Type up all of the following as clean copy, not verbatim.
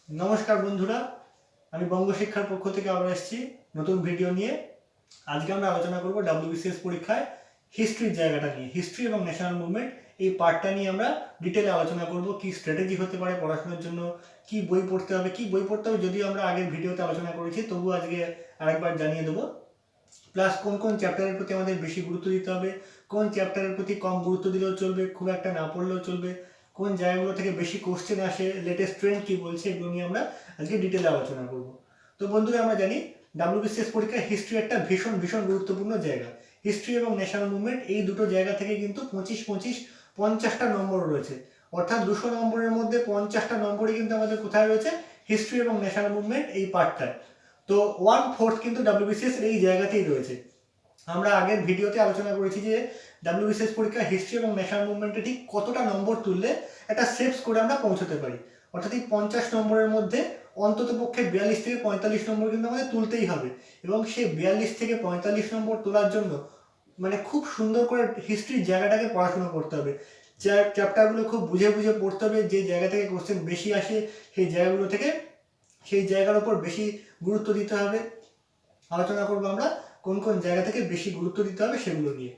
नमस्कार बंधुरा আমি বঙ্গ শিক্ষার পক্ষ থেকে আবার আসছি নতুন ভিডিও নিয়ে। আজকে আমরা আলোচনা করব ডব্লিউবিসিএস পরীক্ষায় হিস্ট্রির জায়গাটা নিয়ে। হিস্ট্রি এবং ন্যাশনাল মুভমেন্ট এই পার্টটা নিয়ে আমরা ডিটেলে আলোচনা করব। কি স্ট্র্যাটেজি হতে পারে পড়াশোনার জন্য, কি বই পড়তে হবে, যদিও আমরা আগের ভিডিওতে আলোচনা করেছি, তবুও আজকে আরেকবার জানিয়ে দেবো। প্লাস কোন কোন চ্যাপ্টারের প্রতি আমাদের বেশি গুরুত্ব দিতে হবে, কোন চ্যাপ্টারের প্রতি কম গুরুত্ব দিলেও চলবে, খুব একটা না পড়লেও চলবে, কোন জায়গাগুলো থেকে বেশি কোশ্চেন আসে, লেটেস্ট ট্রেন্ড কি বলছে, এগুলো নিয়ে আমরা আজকে ডিটেলে আলোচনা করব। তো বন্ধুরা, আমরা জানি ডাব্লিউবিসিএস পরীক্ষায় হিস্ট্রি একটা ভীষণ ভীষণ গুরুত্বপূর্ণ জায়গা। হিস্ট্রি এবং ন্যাশনাল মুভমেন্ট এই দুটো জায়গা থেকে কিন্তু 50-50 নম্বর রয়েছে। অর্থাৎ 200 নম্বরের মধ্যে 50টা নম্বরই কিন্তু আমাদের কোথায় রয়েছে? হিস্ট্রি এবং ন্যাশনাল মুভমেন্ট এই পার্টটায়। তো 1/4 কিন্তু ডাব্লিউবিসিএস এই জায়গাতেই রয়েছে। আমরা আগের ভিডিওতে আলোচনা করেছি যে ডাব্লিউবিসিএস পরীক্ষা হিস্ট্রি এবং ন্যাশনাল মুভমেন্টে ঠিক কতটা নম্বর তুললে একটা সেফ স্কোরে আমরা পৌঁছতে পারি। অর্থাৎ এই 50 নম্বরের মধ্যে অন্তত পক্ষে 42 থেকে 45 নম্বর কিন্তু আমাদের তুলতেই হবে। এবং সেই 42 থেকে 45 নম্বর তোলার জন্য মানে খুব সুন্দর করে হিস্ট্রির জায়গাটাকে পড়াশোনা করতে হবে। চ্যাপ্টারগুলো খুব বুঝে বুঝে পড়তে হবে। যে জায়গা থেকে কোশ্চেন বেশি আসে সেই জায়গাগুলো থেকে সেই জায়গার উপর বেশি গুরুত্ব দিতে হবে। আলোচনা করবো আমরা কোন কোন জায়গা থেকে বেশি গুরুত্ব দিতে হবে সেগুলো নিয়ে।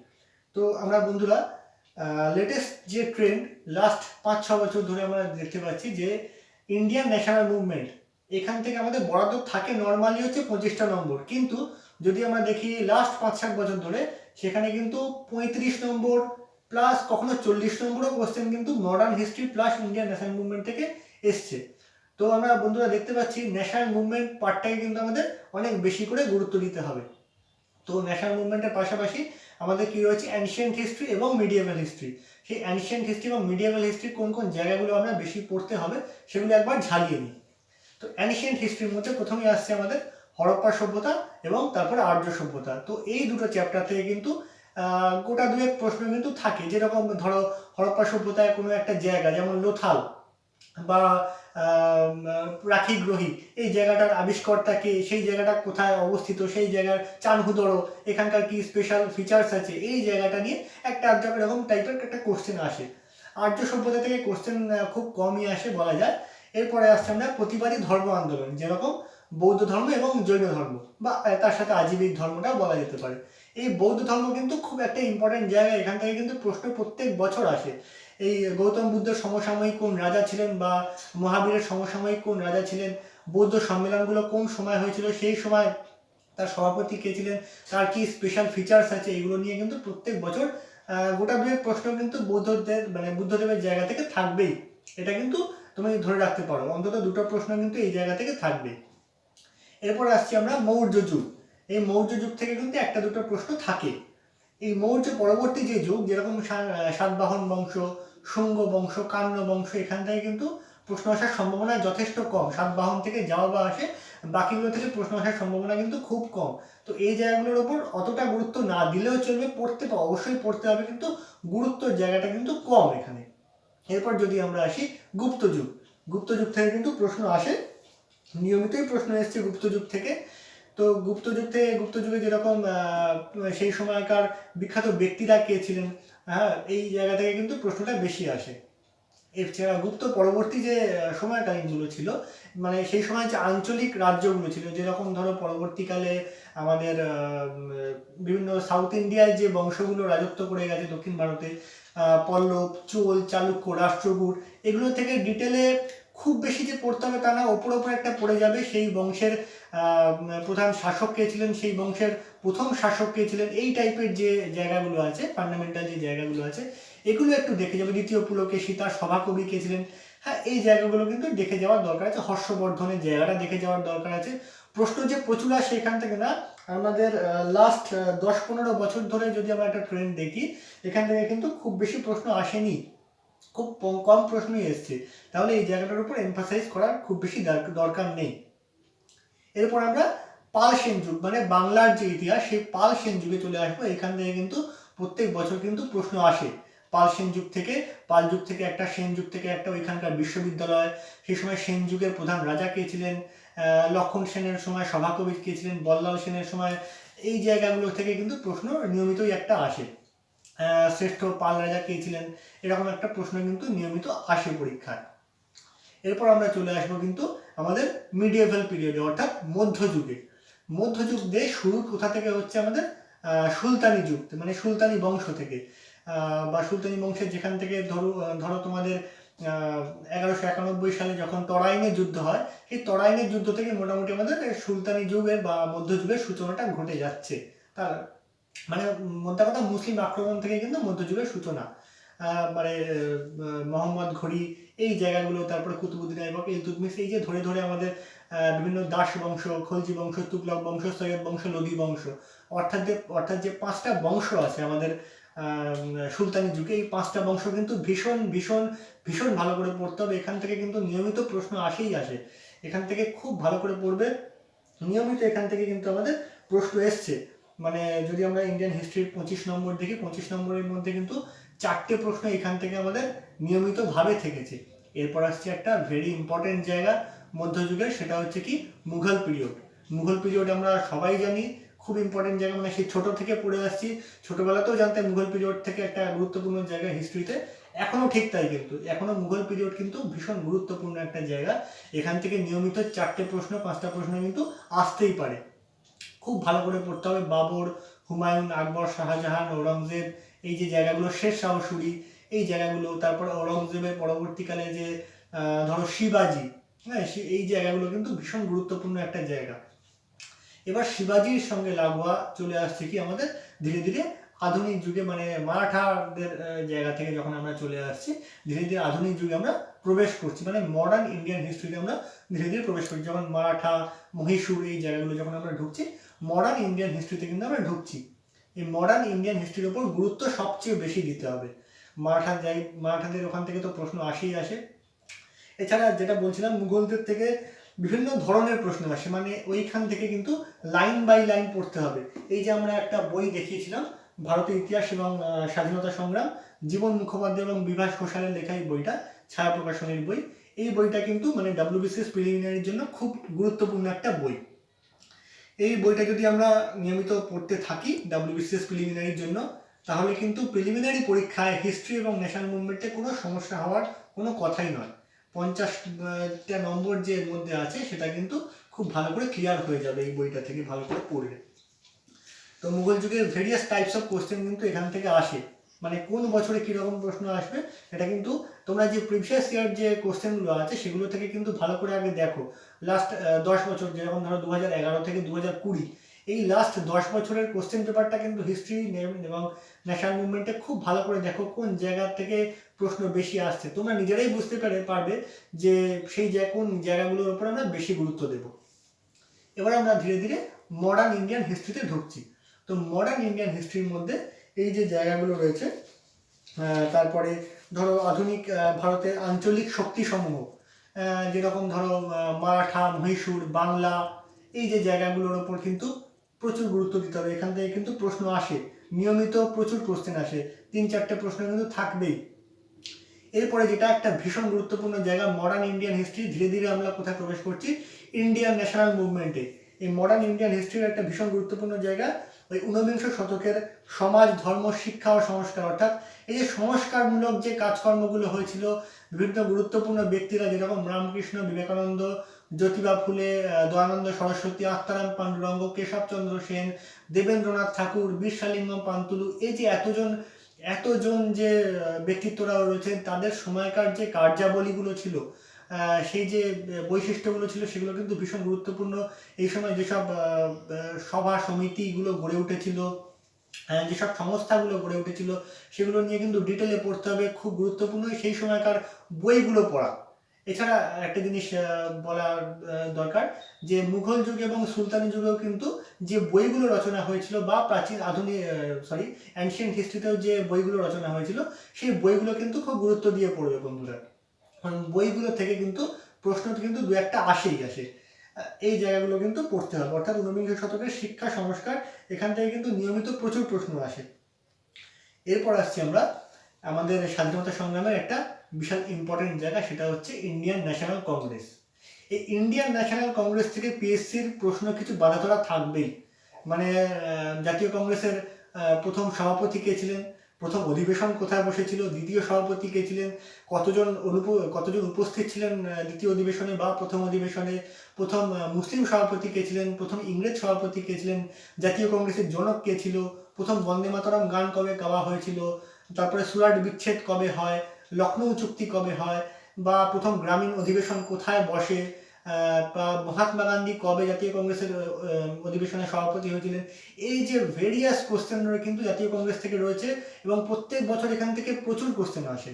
তো আমরা বন্ধুরা লেটেস্ট যে ট্রেন্ড লাস্ট 5-6 বছর ধরে আমরা দেখতে পাচ্ছি যে ইন্ডিয়ান ন্যাশনাল মুভমেন্ট, এখান থেকে আমাদের বরাদ্দ থাকে নর্মালি হচ্ছে 25টা নম্বর, কিন্তু যদি আমরা দেখি লাস্ট 5-7 বছর ধরে সেখানে কিন্তু 35 নম্বর প্লাস কখনো 40 নম্বরও কোশ্চেন কিন্তু modern history plus Indian national movement থেকে এসছে। তো আমরা বন্ধুরা দেখতে পাচ্ছি ন্যাশনাল মুভমেন্ট পার্টটাকে কিন্তু আমাদের অনেক বেশি করে গুরুত্ব দিতে হবে। তো ন্যাশনাল মুভমেন্টের পাশাপাশি আমাদের কি রয়েছে? অ্যানশিয়েন্ট হিস্ট্রি এবং মিডিয়েভাল হিস্ট্রি। সেই অ্যানশিয়েন্ট হিস্ট্রি এবং মিডিয়েভাল হিস্ট্রি কোন কোন জায়গাগুলো আমরা বেশি পড়তে হবে সেগুলো একবার ঝালিয়ে নিই। তো অ্যানশিয়েন্ট হিস্ট্রির মধ্যে প্রথমেই আসছে আমাদের হরপ্পা সভ্যতা এবং তারপরে আর্য সভ্যতা। তো এই দুটো চ্যাপ্টার থেকে কিন্তু গোটা দুয়েক প্রশ্ন কিন্তু থাকে। যেরকম ধরো হরপ্পা সভ্যতায় কোনো একটা জায়গা যেমন লোথাল বা রাখিগ্রহী, এই জায়গাটার আবিষ্কর্তা কে, সেই জায়গাটা কোথায় অবস্থিত, সেই জায়গার চানহুদড়ো, এখানকার কি স্পেশাল ফিচার্স আছে, এই জায়গাটা নিয়ে একটা এরকম টাইপের একটা কোশ্চেন আসে। আর্য সভ্যতা থেকে কোশ্চেন খুব কমই আসে বলা যায়। এরপরে আসছে আমরা প্রতিবাদী ধর্ম আন্দোলন, যেরকম বৌদ্ধ ধর্ম এবং জৈন ধর্ম, বা তার সাথে আজীবিক ধর্মটা বলা যেতে পারে। এই বৌদ্ধ ধর্ম কিন্তু খুব একটা ইম্পর্টেন্ট জায়গা। এখান থেকে কিন্তু প্রশ্ন প্রত্যেক বছর আসে। এই গৌতম বুদ্ধের সমসাময়িক কোন রাজা ছিলেন, বা মহাবীরের সমসাময়িক কোন রাজা ছিলেন, বৌদ্ধ সম্মেলনগুলো কোন সময় হয়েছিল, সেই সময় তার সভাপতি কে ছিলেন, তার কি স্পেশাল ফিচার্স আছে, এগুলো নিয়ে কিন্তু প্রত্যেক বছর গোটা দুয়েক প্রশ্ন কিন্তু বুদ্ধদেবের জায়গা থেকে থাকবেই। এটা কিন্তু তুমি ধরে রাখতে পারো, অন্তত দুটো প্রশ্ন কিন্তু এই জায়গা থেকে থাকবে। এরপর আসছি আমরা মৌর্য যুগ। এই মৌর্য যুগ থেকে কিন্তু একটা দুটো প্রশ্ন থাকে। এই মৌর্য পরবর্তী যে যুগ, যেরকম সাতবাহন বংশ, শুঙ্গ বংশ, কান্য বংশ, এখান থেকে কিন্তু প্রশ্ন আসার সম্ভাবনা যথেষ্ট কম। সাতবাহন থেকে যাওয়া বা আসে, বাকিগুলো থেকে প্রশ্ন আসার সম্ভাবনা কিন্তু খুব কম। তো এই জায়গাগুলোর ওপর অতটা গুরুত্ব না দিলেও চলবে, অবশ্যই পড়তে হবে, কিন্তু গুরুত্বর জায়গাটা কিন্তু কম এখানে। এরপর যদি আমরা আসি গুপ্ত যুগ, গুপ্ত যুগ থেকে কিন্তু প্রশ্ন আসে, নিয়মিতই প্রশ্ন এসছে গুপ্ত যুগ থেকে। তো গুপ্ত যুগে যেরকম সেই সময়কার বিখ্যাত ব্যক্তিরা কে ছিলেন, হ্যাঁ, এই জায়গা থেকে কিন্তু প্রশ্নটা বেশি আসে। এছাড়া গুপ্ত পরবর্তী যে সময়কালীনগুলো ছিল, মানে সেই সময় যে আঞ্চলিক রাজ্যগুলো ছিল, যেরকম ধরো পরবর্তীকালে আমাদের বিভিন্ন সাউথ ইন্ডিয়ায় যে বংশগুলো রাজত্ব করে গেছে দক্ষিণ ভারতে, পল্লব, চোল, চালুক্য, রাষ্ট্রকূট, এগুলো থেকে ডিটেলে খুব বেশি যে পড়তে হবে তা না, ওপর একটা পড়ে যাবে। সেই বংশের প্রধান শাসক কে ছিলেন, সেই বংশের প্রথম শাসক কে ছিলেন, এই টাইপের যে জায়গাগুলো আছে, ফান্ডামেন্টাল যে জায়গাগুলো আছে, এগুলো একটু দেখে যাবে। দ্বিতীয় পুলকেশী, তার সভাকবি কে ছিলেন, হ্যাঁ, এই জায়গাগুলো কিন্তু দেখে যাওয়ার দরকার আছে। হর্ষবর্ধনের জায়গাটা দেখে যাওয়ার দরকার আছে। প্রশ্ন যে প্রচুর আসে এখান থেকে না, আমাদের লাস্ট 10-15 বছর ধরে যদি আমরা একটা ট্রেন্ড দেখি, এখান থেকে কিন্তু খুব বেশি প্রশ্ন আসেনি, খুব কম প্রশ্নই এসছে। তাহলে এই জায়গাটার উপর এমফাসাইজ করার খুব বেশি দরকার নেই। এরপর আমরা পাল সেন যুগ, মানে বাংলার যে ইতিহাস, সেই পাল সেন যুগে চলে আসবো। এখান থেকে কিন্তু প্রত্যেক বছর কিন্তু প্রশ্ন আসে। পাল যুগ থেকে একটা, সেন যুগ থেকে একটা, ওইখানকার বিশ্ববিদ্যালয়, সেই সময় সেন যুগের প্রধান রাজা কে ছিলেন, লক্ষণ সেনের সময় সভাকবি কে ছিলেন, বল্লাল সেনের সময়, এই জায়গাগুলো থেকে কিন্তু প্রশ্ন নিয়মিতই একটা আসে। শ্রেষ্ঠ পাল রাজা কে ছিলেন, এরকম একটা প্রশ্ন কিন্তু নিয়মিত আসে পরীক্ষায়। এরপর আমরা চলে আসবো কিন্তু আমাদের মিডিয়েভাল পিরিয়ডে, অর্থাৎ মধ্যযুগে। মধ্যযুগ দিয়ে শুরু কোথা থেকে হচ্ছে আমাদের সুলতানি যুগ, মানে সুলতানি বংশ থেকে, বা সুলতানি বংশের যেখান থেকে ধরো তোমাদের 1191 সালে যখন তরাইনের যুদ্ধ হয়, সেই তরাইনের যুদ্ধ থেকে মোটামুটি আমাদের সুলতানি যুগের বা মধ্যযুগের সূচনাটা ঘটে যাচ্ছে। তার মানে মোদ্দা কথা মুসলিম আক্রমণ থেকে কিন্তু মধ্যযুগের সূচনা। মানে মোহাম্মদ ঘড়ি এই জায়গাগুলো, তারপরে কুতুবুদ্দিন আইবক, ইলতুৎমিশ, এই যে ধরে ধরে আমাদের বিভিন্ন দাস বংশ, খলজি বংশ, তুগলক বংশ, সৈয়দ বংশ, লোদি বংশ, অর্থাৎ যে 5টা বংশ আছে আমাদের সুলতানি যুগে, এই 5টা বংশ কিন্তু ভীষণ ভীষণ ভীষণ ভালো করে পড়তে হবে। এখান থেকে কিন্তু নিয়মিত প্রশ্ন আসে, এখান থেকে খুব ভালো করে পড়বে, নিয়মিত এখান থেকে কিন্তু আমাদের প্রশ্ন এসছে। মানে যদি আমরা ইন্ডিয়ান হিস্ট্রির 25 নম্বর দেখি, 25 নম্বরের মধ্যে কিন্তু 4টে প্রশ্ন এখান থেকে আমাদের নিয়মিতভাবে থেকেছে। এরপর আসছে একটা ভেরি ইম্পর্টেন্ট জায়গা মধ্যযুগের, সেটা হচ্ছে কি মুঘল পিরিয়ড। মুঘল পিরিয়ড আমরা সবাই জানি, খুব ইম্পর্টেন্ট জায়গা, মানে সেই ছোট থেকে পড়ে আসছি, ছোটবেলাতেও জানতে মুঘল পিরিয়ড থেকে একটা গুরুত্বপূর্ণ জায়গা হিস্ট্রিতে, এখনও ঠিক তাই, কিন্তু এখনও মুঘল পিরিয়ড কিন্তু ভীষণ গুরুত্বপূর্ণ একটা জায়গা। এখান থেকে নিয়মিত 4টে প্রশ্ন 5টা প্রশ্ন কিন্তু আসতেই পারে, খুব ভালো করে পড়তে হবে। বাবর, হুমায়ুন, আকবর, শাহজাহান, ঔরঙ্গজেব, এই যে জায়গাগুলো, শের শাহ সুরি, এই জায়গাগুলো, তারপর ঔরঙ্গজেবের পরবর্তীকালে যে ধরো শিবাজি, হ্যাঁ, এই জায়গাগুলো কিন্তু ভীষণ গুরুত্বপূর্ণ একটা জায়গা। এবার শিবাজির সঙ্গে লাগোয়া চলে আসছে কি আমাদের ধীরে ধীরে আধুনিক যুগে, মানে মারাঠাদের জায়গা থেকে যখন আমরা চলে আসছি, ধীরে ধীরে আধুনিক যুগে আমরা প্রবেশ করছি, মানে মডার্ন ইন্ডিয়ান হিস্ট্রিতে আমরা ধীরে ধীরে প্রবেশ করছি। যেমন মারাঠা, মহীশূর, এই জায়গাগুলো যখন আমরা ঢুকছি, মডার্ন ইন্ডিয়ান হিস্ট্রিতে কিন্তু আমরা ঢুকছি। এই মডার্ন ইন্ডিয়ান হিস্ট্রির ওপর গুরুত্ব সবচেয়ে বেশি দিতে হবে। মারাঠাদের ওখান থেকে তো প্রশ্ন আসে। এছাড়া যেটা বলছিলাম, মুঘলদের থেকে বিভিন্ন ধরনের প্রশ্ন আসে, মানে ওইখান থেকে কিন্তু লাইন বাই লাইন পড়তে হবে। এই যে আমরা একটা বই দেখিয়েছিলাম, ভারতের ইতিহাস এবং স্বাধীনতা সংগ্রাম, জীবন মুখোপাধ্যায় এবং বিভাস ঘোষালের লেখা এই বইটা, ছায়া প্রকাশনের বই, এই বইটা কিন্তু মানে WBCS প্রিলিমিনারির জন্য খুব গুরুত্বপূর্ণ একটা বই। এই বইটা যদি আমরা নিয়মিত পড়তে থাকি WBCS প্রিলিমিনারির জন্য, তাহলে কিন্তু প্রিলিমিনারি পরীক্ষায় হিস্ট্রি এবং ন্যাশনাল মুভমেন্টে কোনো সমস্যা হওয়ার কোনো কথাই নয়। 50টা নম্বর যে এর মধ্যে আছে সেটা কিন্তু খুব ভালো করে ক্লিয়ার হয়ে যাবে এই বইটা থেকে ভালো করে পড়লে। তো মুঘল যুগের ভেরিয়াস টাইপস অফ কোশ্চেন কিন্তু এখান থেকে আসে, মানে কোন বছরে কীরকম প্রশ্ন আসবে এটা কিন্তু তোমরা যে প্রিভিয়াস ইয়ার যে কোশ্চেনগুলো আছে সেগুলো থেকে কিন্তু ভালো করে আগে দেখো। লাস্ট 10 বছর, যেরকম ধরো 2011 থেকে 2020, এই লাস্ট 10 বছরের কোশ্চেন পেপারটা কিন্তু হিস্ট্রি এবং ন্যাশনাল মুভমেন্টে খুব ভালো করে দেখো কোন জায়গা থেকে প্রশ্ন বেশি আসছে। তোমরা নিজেরাই বুঝতে পারবে যে সেই কোন জায়গাগুলোর উপর আমরা বেশি গুরুত্ব দেব। এবার আমরা ধীরে ধীরে মডার্ন ইন্ডিয়ান হিস্ট্রিতে ঢুকছি। তো মডার্ন ইন্ডিয়ান হিস্ট্রির মধ্যে এই যে জায়গাগুলো রয়েছে, তারপরে ধরো আধুনিক ভারতের আঞ্চলিক শক্তিসমূহ, যেরকম ধরো মারাঠা, মহীশূর, বাংলা, এই যে জায়গাগুলোর ওপর কিন্তু প্রচুর গুরুত্ব দিতে হবে। এখান থেকে কিন্তু প্রশ্ন আসে, নিয়মিত প্রচুর কোশ্চেন আসে, 3-4টে প্রশ্ন কিন্তু থাকবেই। এরপরে যেটা একটা ভীষণ গুরুত্বপূর্ণ জায়গা মডার্ন ইন্ডিয়ান হিস্ট্রি, ধীরে ধীরে আমরা কোথায় প্রবেশ করছি, ইন্ডিয়ান ন্যাশনাল মুভমেন্টে। এই মডার্ন ইন্ডিয়ান হিস্ট্রির একটা ভীষণ গুরুত্বপূর্ণ জায়গা ওই 19বিংশ শতকের সমাজ, ধর্ম, শিক্ষা ও সংস্কার, অর্থাৎ এই যে সংস্কারমূলক যে কাজকর্মগুলো হয়েছিল, বিভিন্ন গুরুত্বপূর্ণ ব্যক্তিরা যেরকম রামকৃষ্ণ, বিবেকানন্দ, জ্যোতিবা ফুলে, দয়ানন্দ সরস্বতী, আত্মারাম পাণ্ডুরঙ্গ, কেশবচন্দ্র সেন, দেবেন্দ্রনাথ ঠাকুর, বীরসালিঙ্গম পান্তুলু, এই যে এতজন যে ব্যক্তিত্বরা রয়েছে, তাদের সময়কার যে কার্যাবলীগুলো ছিল, সেই যে বৈশিষ্ট্যগুলো ছিল, সেগুলো কিন্তু ভীষণ গুরুত্বপূর্ণ। এই সময় যেসব সভা সমিতিগুলো গড়ে উঠেছিল, যেসব সংস্থাগুলো গড়ে উঠেছিল, সেগুলো নিয়ে কিন্তু ডিটেলে পড়তে হবে, খুব গুরুত্বপূর্ণ সেই সময়কার বইগুলো পড়া। এছাড়া একটা জিনিস বলার দরকার, যে মুঘল যুগ এবং সুলতানি যুগেও কিন্তু যে বইগুলো রচনা হয়েছিল, বা অ্যানশিয়েন্ট হিস্ট্রিতেও যে বইগুলো রচনা হয়েছিল, সেই বইগুলো কিন্তু খুব গুরুত্ব দিয়ে পড়বে বন্ধুরা। কারণ বইগুলো থেকে কিন্তু প্রশ্ন কিন্তু 2-1টা আসে। এই জায়গাগুলো কিন্তু পড়তে হবে, অর্থাৎ 19বিংশ শতকের শিক্ষা সংস্কার, এখান থেকে কিন্তু নিয়মিত প্রচুর প্রশ্ন আসে। এরপর আসছি আমরা আমাদের স্বাধীনতা সংগ্রামের একটা বিশাল ইম্পর্টেন্ট জায়গা, সেটা হচ্ছে ইন্ডিয়ান ন্যাশনাল কংগ্রেস। এই ইন্ডিয়ান ন্যাশনাল কংগ্রেস থেকে পিএসসির প্রশ্ন কিছু বাঁধাধরা থাকবেই। মানে জাতীয় কংগ্রেসের প্রথম সভাপতি কে ছিলেন, প্রথম অধিবেশন কোথায় বসেছিল, দ্বিতীয় সভাপতি কে ছিলেন, কতজন উপস্থিত ছিলেন দ্বিতীয় অধিবেশনে বা প্রথম অধিবেশনে, প্রথম মুসলিম সভাপতি কে ছিলেন, প্রথম ইংরেজ সভাপতি কে ছিলেন, জাতীয় কংগ্রেসের জনক কে ছিল, প্রথম বন্দে মাতরম গান কবে গাওয়া হয়েছিল, তারপরে সুরাট বিচ্ছেদ কবে হয়, লখনৌ চুক্তি কবে হয়, বা প্রথম গ্রামীণ অধিবেশন কোথায় বসে, বা মহাত্মা গান্ধী কবে জাতীয় কংগ্রেসের অধিবেশনে সভাপতি হয়েছিলেন। এই যে ভেরিয়াস কোশ্চেন কিন্তু জাতীয় কংগ্রেস থেকে রয়েছে এবং প্রত্যেক বছর এখান থেকে প্রচুর কোশ্চেন আসে।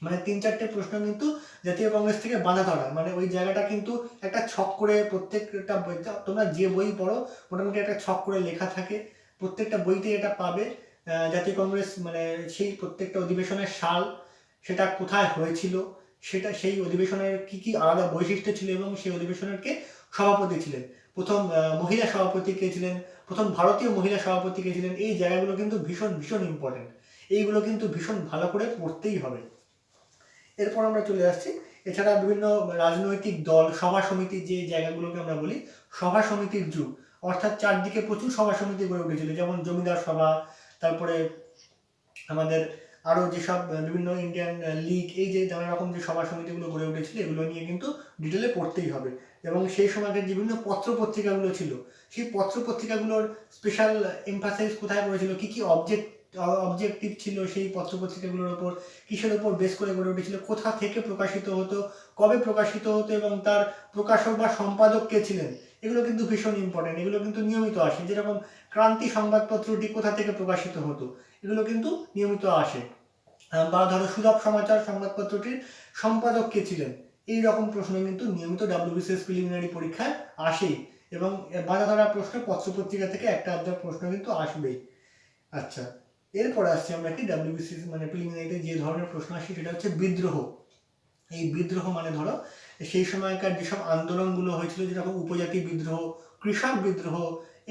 মানে 3-4টে প্রশ্ন কিন্তু জাতীয় কংগ্রেস থেকে বাঁধা ধরা, মানে ওই জায়গাটা কিন্তু একটা ছক করে প্রত্যেকটা বই, তোমরা যে বই পড়ো মোটামুটি একটা ছক করে লেখা থাকে, প্রত্যেকটা বইতে এটা পাবে। জাতীয় কংগ্রেস মানে সেই প্রত্যেকটা অধিবেশনের সাল, সেটা কোথায় হয়েছিল, সেটা সেই অধিবেশনের কি কি আলাদা বৈশিষ্ট্য ছিল এবং সেই অধিবেশনের কে সভাপতি ছিলেন, প্রথম মহিলা সভাপতি কে ছিলেন, প্রথম ভারতীয় মহিলা সভাপতি কে ছিলেন। এই জায়গাগুলো কিন্তু ভীষণ ভীষণ ইম্পর্টেন্ট, এইগুলো কিন্তু ভীষণ ভালো করে পড়তেই হবে। এরপর আমরা চলে আসছি, এছাড়া বিভিন্ন রাজনৈতিক দল, সভা সমিতি, যে জায়গাগুলোকে আমরা বলি সভা সমিতির যুগ, অর্থাৎ চারদিকে প্রচুর সভা সমিতি গড়ে উঠেছিল, যেমন জমিদার সভা, তারপরে আমাদের আরও যেসব বিভিন্ন ইন্ডিয়ান লীগ, এই যে নানা রকম যে সভা সমিতিগুলো গড়ে উঠেছিল, এগুলো নিয়ে কিন্তু ডিটেলে পড়তেই হবে। এবং সেই সময়কার যে বিভিন্ন পত্র পত্রিকাগুলো ছিল, সেই পত্র পত্রিকাগুলোর স্পেশাল এমফাসাইজ কোথায় পড়েছিল, কি কি অবজেক্টিভ ছিল সেই পত্র পত্রিকাগুলোর ওপর, কিসের ওপর বেস করে গড়ে উঠেছিল, কোথা থেকে প্রকাশিত হতো, কবে প্রকাশিত হতো এবং তার প্রকাশক বা সম্পাদক কে ছিলেন, এগুলো কিন্তু ভীষণ ইম্পর্টেন্ট, এগুলো কিন্তু নিয়মিত আসে। যেরকম ক্রান্তি সংবাদপত্রটি কোথা থেকে প্রকাশিত হতো, এগুলো কিন্তু নিয়মিত আসে। বা ধরো সুলভ সমাচার সংবাদপত্রটির সম্পাদক কে ছিলেন, এই রকম প্রশ্ন কিন্তু নিয়মিত ডাব্লিউবিসিএস প্রিলিমিনারি পরীক্ষায় আসেই, এবং বাঁধা ধরা প্রশ্ন পত্রপত্রিকা থেকে একটা আধটা প্রশ্ন কিন্তু আসবেই। আচ্ছা, এরপরে আসছি আমরা কি ডাব্লিউবিসিএস মানে প্রিলিমিনারিতে যে ধরনের প্রশ্ন আসে সেটা হচ্ছে বিদ্রোহ। এই বিদ্রোহ মানে ধরো সেই সময়কার যেসব আন্দোলনগুলো হয়েছিল, যেরকম উপজাতি বিদ্রোহ, কৃষক বিদ্রোহ,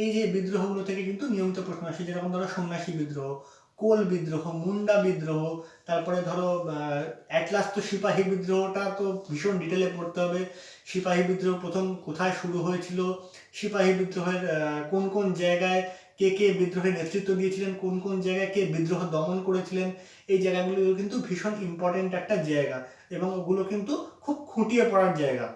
এই যে বিদ্রোহগুলো থেকে কিন্তু নিয়মিত প্রশ্ন আসে, যেরকম ধরো সন্ন্যাসী বিদ্রোহ, কোল বিদ্রোহ, মুন্ডা বিদ্রোহ, তারপরে ধরো অ্যাট লাস্ট তো সিপাহী বিদ্রোহটা তো ভীষণ ডিটেলে পড়তে হবে। সিপাহী বিদ্রোহ প্রথম কোথায় শুরু হয়েছিল, সিপাহী বিদ্রোহের কোন কোন জায়গায় কে কে বিদ্রোহের নেতৃত্ব দিয়েছিলেন, কোন কোন জায়গায় কে বিদ্রোহ দমন করেছিলেন, এই জায়গাগুলো কিন্তু ভীষণ ইম্পর্টেন্ট একটা জায়গা এবং ওগুলো কিন্তু খুব খুঁটিয়ে পড়ার জায়গা।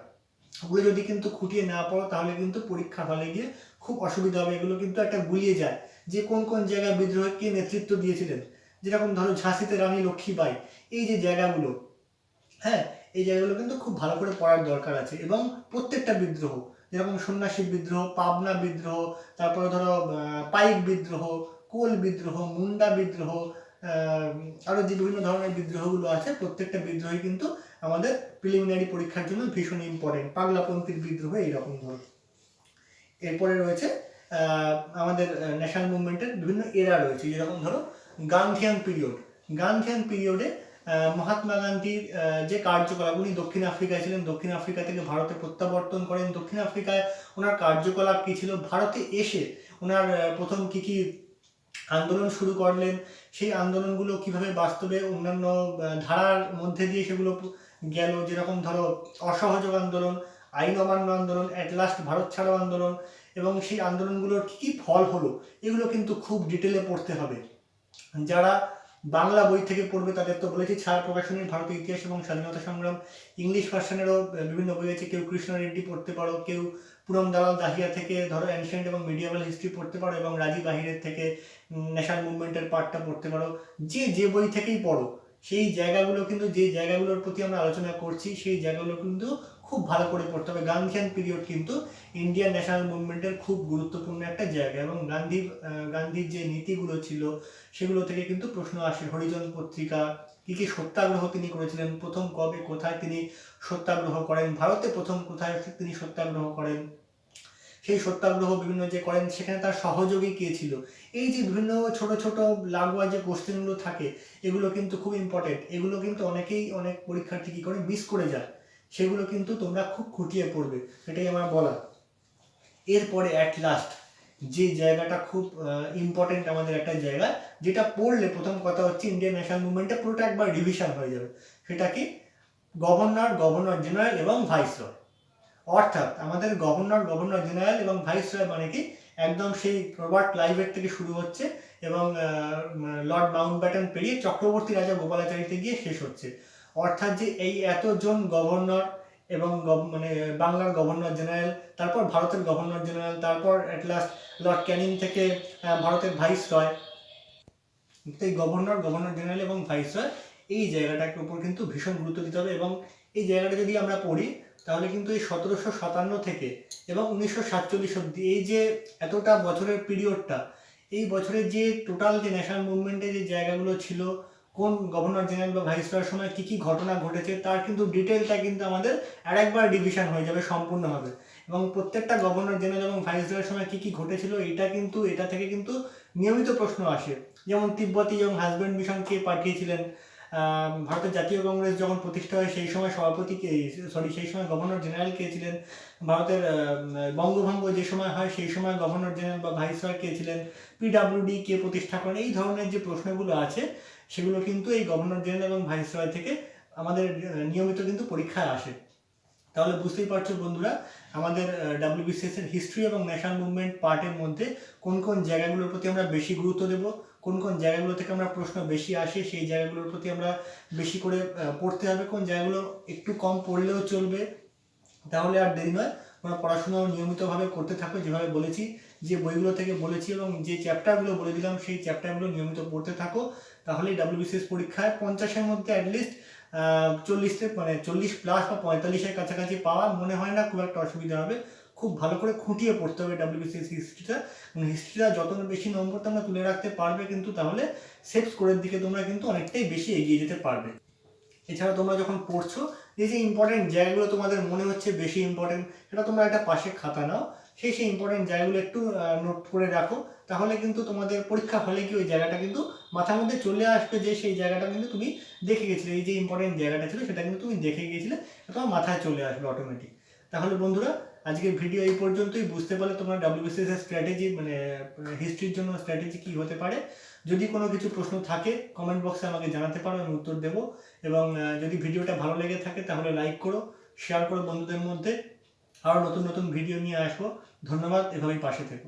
ওগুলো যদি কিন্তু খুঁটিয়ে না পড়ো তাহলে কিন্তু পরীক্ষা হলে গিয়ে খুব অসুবিধা হবে। এগুলো কিন্তু একটা গুলিয়ে যায় যে কোন কোন জায়গায় বিদ্রোহে কে নেতৃত্ব দিয়েছিলেন, যেরকম ধরো ঝাঁসিতে রানী লক্ষ্মীবাই, এই যে জায়গাগুলো, হ্যাঁ, এই জায়গাগুলো কিন্তু খুব ভালো করে পড়ার দরকার আছে। এবং প্রত্যেকটা বিদ্রোহ, যেরকম সন্ন্যাসী বিদ্রোহ, পাবনা বিদ্রোহ, তারপরে ধরো পাইক বিদ্রোহ, কোল বিদ্রোহ, মুন্ডা বিদ্রোহ, আরও যে বিভিন্ন ধরনের বিদ্রোহগুলো আছে, প্রত্যেকটা বিদ্রোহই কিন্তু আমাদের প্রিলিমিনারি পরীক্ষার জন্য ভীষণ ইম্পর্টেন্ট। পাগলাপন্থীর বিদ্রোহ এইরকম ধরো। এরপরে রয়েছে আমাদের ন্যাশনাল মুভমেন্টের বিভিন্ন এরা রয়েছে, যেরকম ধরো গান্ধিয়ান পিরিয়ড। গান্ধিয়ান পিরিয়ডে মহাত্মা গান্ধীর যে কার্যকলাপ, উনি দক্ষিণ আফ্রিকায় ছিলেন, দক্ষিণ আফ্রিকা থেকে ভারতে প্রত্যাবর্তন করেন। দক্ষিণ আফ্রিকায় ওনার কার্যকলাপ কী ছিল, ভারতে এসে ওনার প্রথম কী কী আন্দোলন শুরু করলেন, সেই আন্দোলনগুলো কিভাবে বাস্তবে অন্যান্য ধারার মধ্যে দিয়ে সেগুলো গেল, যেরকম ধরো অসহযোগ আন্দোলন, আইন অমান্য আন্দোলন, অ্যাট লাস্ট ভারত ছাড়ো আন্দোলন, এবং সেই আন্দোলনগুলোর কী কী ফল হলো, এগুলো কিন্তু খুব ডিটেলে পড়তে হবে। যারা বাংলা বই থেকে পড়বে তাদের তো বলেছি ছায়া প্রকাশনীর ভারতের ইতিহাস এবং স্বাধীনতা সংগ্রাম, ইংলিশ ভার্সনেরও বিভিন্ন বই আছে, কেউ কৃষ্ণ রেড্ডি পড়তে পারো, কেউ পুরম দালাল দাহিয়া থেকে ধরো অ্যানশিয়েন্ট এবং মিডিয়াভাল হিস্ট্রি পড়তে পারো, এবং রাজীব বাহিরের থেকে ন্যাশনাল মুভমেন্টের পার্টটা পড়তে পারো। যে বই থেকেই পড়ো, সেই জায়গাগুলো কিন্তু, যে জায়গাগুলোর প্রতি আমরা আলোচনা করছি সেই জায়গাগুলো কিন্তু খুব ভালো করে পড়তে হবে। গান্ধিয়ান পিরিয়ড কিন্তু ইন্ডিয়ান ন্যাশনাল মুভমেন্টের খুব গুরুত্বপূর্ণ একটা জায়গা, এবং গান্ধীর যে নীতিগুলো ছিল সেগুলো থেকে কিন্তু প্রশ্ন আসে। হরিজন পত্রিকা, কী কী সত্যাগ্রহ তিনি করেছিলেন, প্রথম কবে কোথায় তিনি সত্যাগ্রহ করেন, ভারতে প্রথম কোথায় তিনি সত্যাগ্রহ করেন, সেই সত্যাগ্রহ বিভিন্ন যে করেন সেখানে তার সহযোগী কে ছিল, এই যে বিভিন্ন ছোট ছোট লাগোয়া যে কোশ্চেনগুলো থাকে এগুলো কিন্তু খুব ইম্পর্টেন্ট। এগুলো কিন্তু অনেক পরীক্ষার্থী কী করে মিস করে যায়, সেগুলো কিন্তু তোমরা খুব খুঁটিয়ে পড়বে, এটাই আমার বলা। এরপরে অ্যাট লাস্ট যে জায়গাটা খুব ইম্পর্টেন্ট আমাদের একটা জায়গা, যেটা পড়লে প্রথম কথা হচ্ছে ইন্ডিয়ান ন্যাশনাল মুভমেন্টে পুরোটা একবার রিভিশন হয়ে যাবে, সেটা কি গভর্নর জেনারেল এবং ভাইসরয়। অর্থাৎ আমাদের গভর্নর জেনারেল এবং ভাইসরয় মানে কি, একদম সেই রবার্ট ক্লাইভের থেকে শুরু হচ্ছে এবং লর্ড মাউন্টব্যাটেন পেরিয়ে চক্রবর্তী রাজা গোপালাচারীতে গিয়ে শেষ হচ্ছে। অর্থাৎ যে এই এতজন গভর্নর এবং মানে বাংলার গভর্নর জেনারেল, তারপর ভারতের গভর্নর জেনারেল, তারপর অ্যাট লাস্ট লর্ড ক্যানিং থেকে ভারতের ভাইসরয়, এই গভর্নর জেনারেল এবং ভাইসরয়, এই জায়গাটার উপর কিন্তু ভীষণ গুরুত্ব দিতে হবে। এবং এই জায়গাটা যদি আমরা পড়ি তাহলে কিন্তু এই 1757 থেকে এবং 1947 অব্দি এই যে এতটা বছরের পিরিয়ডটা, এই বছরের যে টোটাল যে ন্যাশনাল মুভমেন্টে যে জায়গাগুলো ছিল, কোন গভর্নর জেনারেল বা ভাইসরয়ের সময় কী কী ঘটনা ঘটেছে, তার কিন্তু ডিটেলটা কিন্তু আমাদের আরেকবার ডিভিশন হয়ে যাবে সম্পূর্ণভাবে। এবং প্রত্যেকটা গভর্নর জেনারেল এবং ভাইসরয়ের সময় কী কী ঘটেছিল এটা থেকে কিন্তু নিয়মিত প্রশ্ন আসে। যেমন তিব্বতী এবং হাজব্যান্ড মিশনকে পাঠিয়েছিলেন, ভারতের জাতীয় কংগ্রেস যখন প্রতিষ্ঠা হয় সেই সময় সেই সময় গভর্নর জেনারেল কে ছিলেন, ভারতের বঙ্গভঙ্গ যে সময় হয় সেই সময় গভর্নর জেনারেল বা ভাইসরয় কে ছিলেন, পিডাব্লিউডি কে প্রতিষ্ঠা করেন, এই ধরনের যে প্রশ্নগুলো আছে সেগুলো কিন্তু এই গভর্নর জেনারেল এবং ভাইসরয় থেকে আমাদের নিয়মিত কিন্তু পরীক্ষায় আসে। তাহলে বুঝতেই পারছো বন্ধুরা, আমাদের ডাব্লিউবিসিএস এর হিস্ট্রি এবং ন্যাশনাল মুভমেন্ট পার্টের মধ্যে কোন কোন জায়গাগুলোর প্রতি আমরা বেশি গুরুত্ব দেব, কোন কোন জায়গাগুলো থেকে আমরা প্রশ্ন বেশি আসে সেই জায়গাগুলোর প্রতি আমরা বেশি করে পড়তে হবে, কোন জায়গাগুলো একটু কম পড়লেও চলবে। তাহলে আর দেরি নয়, তোমরা পড়াশোনা নিয়মিতভাবে করতে থাকো, যেভাবে বলেছি, যে বইগুলো থেকে বলেছি এবং যে চ্যাপ্টারগুলো বলে দিলাম সেই চ্যাপ্টারগুলো নিয়মিত পড়তে থাকো। তাহলেই ডাব্লিউবিসিএস পরীক্ষায় 50-এর মধ্যে অ্যাটলিস্ট 40 মানে 40+ বা 45-এর কাছাকাছি পাওয়া মনে হয় না খুব একটা অসুবিধা হবে। খুব ভালো করে খুঁটিয়ে পড়তে হবে ডাব্লিউবিসিএস হিস্ট্রিটা। হিস্ট্রিটা যত বেশি নম্বর তোমরা তুলে রাখতে পারবে কিন্তু তাহলে সেফ স্কোরের দিকে তোমরা কিন্তু অনেকটাই বেশি এগিয়ে যেতে পারবে। এছাড়া তোমরা যখন পড়ছো, যে ইম্পর্টেন্ট জায়গাগুলো তোমাদের মনে হচ্ছে বেশি ইম্পর্টেন্ট, সেটা তোমরা একটা পাশে খাতা নাও, সেই ইম্পর্টেন্ট জায়গাগুলো একটু নোট করে রাখো। তাহলে কিন্তু তোমাদের পরীক্ষা হলে কি ওই জায়গাটা কিন্তু মাথার মধ্যে চলে আসবে, যে সেই জায়গাটা কিন্তু তুমি দেখে গেছিলে, এই যে ইম্পর্টেন্ট জায়গাটা ছিল সেটা কিন্তু তুমি দেখে গিয়েছিলে, তোমার মাথায় চলে আসবে অটোমেটিক। তাহলে বন্ধুরা, আজকের ভিডিও এই পর্যন্তই। বুঝতে পারলে তোমরা ডাব্লিউবিসিএস এর স্ট্র্যাটেজি মানে হিস্ট্রির জন্য স্ট্র্যাটেজি কী হতে পারে। যদি কোনো কিছু প্রশ্ন থাকে কমেন্ট বক্সে আমাকে জানাতে পারো, আমি উত্তর দেবো। এবং যদি ভিডিওটা ভালো লেগে থাকে তাহলে লাইক করো, শেয়ার করো বন্ধুদের মধ্যে। আরও নতুন নতুন ভিডিও নিয়ে আসবো। ধন্যবাদ, এভাবেই পাশে থেকো।